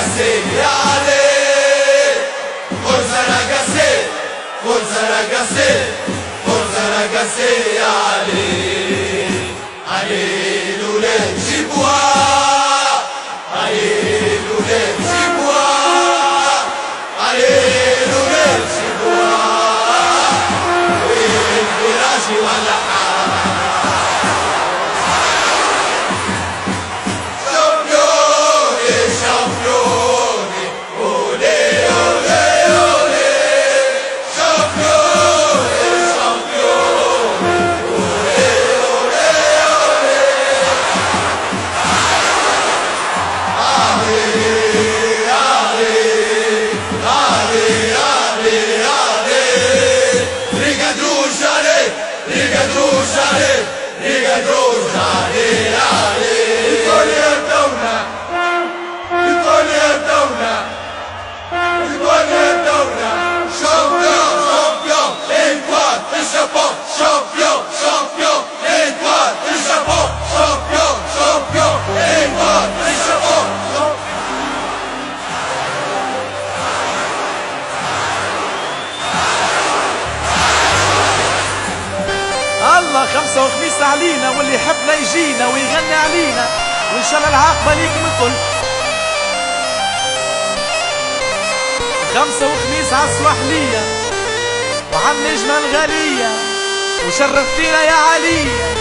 يا علي فرزة رقصي فرزة رقصي فرزة رقصي يا علي علي لولاد جيبوا علي لولاد جيبوا علي لولاد جيبوا وين فراشي ولا الله خمسة وخميس علينا واللي يحبنا يجينا ويغني علينا وإن شاء الله العاقبة ليكم الكل. خمسة وخميس عالسواحلية وعالنجمة الغالية وشرفتينا يا عليا.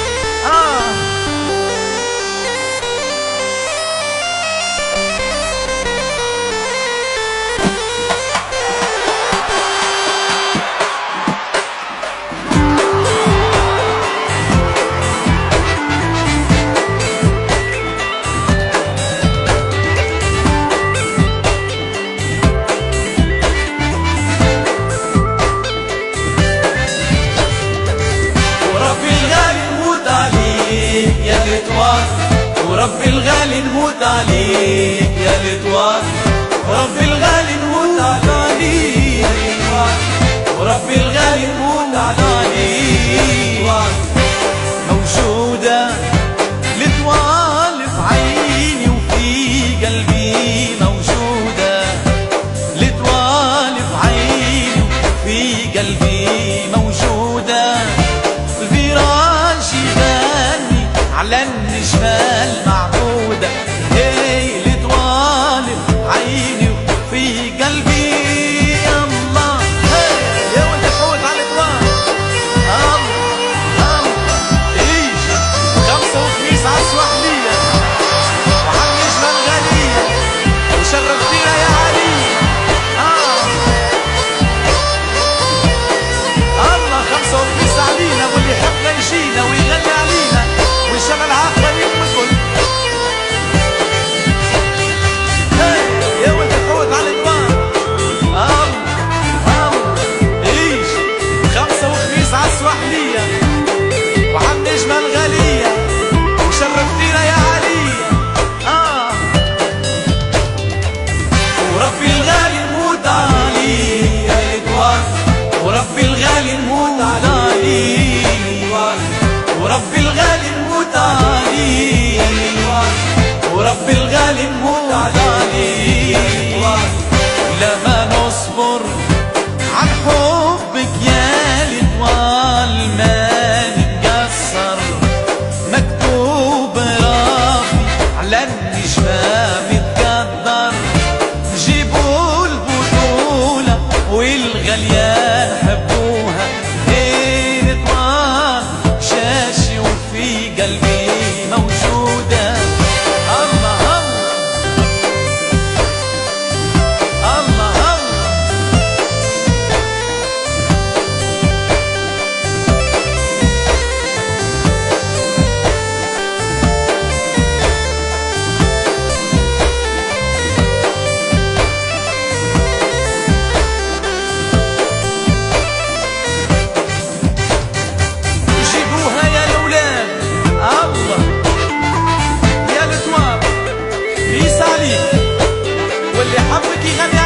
ورب الغالي نموت عليك يا لطوان ورب الغالي نموت عليك ورب الغالي نموت عليك موجودة لطوان في عيني وفي قلبي موجودة لطوان في عيني وفي قلبي موجودة الفراش يغني على النجمة المعبودة هي لطوال عيني وفي قلبي. الله يا ولد حوت على لطوال الله ايش خمسة وخميس عالسواحلية وعالنجمة الغالية وشرفتينا يا علي. الله خمسة وخميس علينا واللي يحبنا يجينا ويغني علينا وإن شاء الله العاقبة ليكم الكل. يا ولد حوت على الطوان ايش خمسة وخميس عالسواحلية وعالنجمة الغالية وشرفتينا يا علي. وربي الغالي نموت عليك يا لطوان وربي الغالي نموت عليك وربي الغالي نموت عليك وربي الغالي نموت عليك لما نصبر عن حبك يا لطوال ما نتقصر مكتوب ربي على النجمة متقدر جيبوا البطولة والغليان حبوها هي لطوال شاشي وفي قلبي موجودة. الله الله الله جيبوها يا الأولاد الله يا لطوان قيس عليك واللي حبك يغني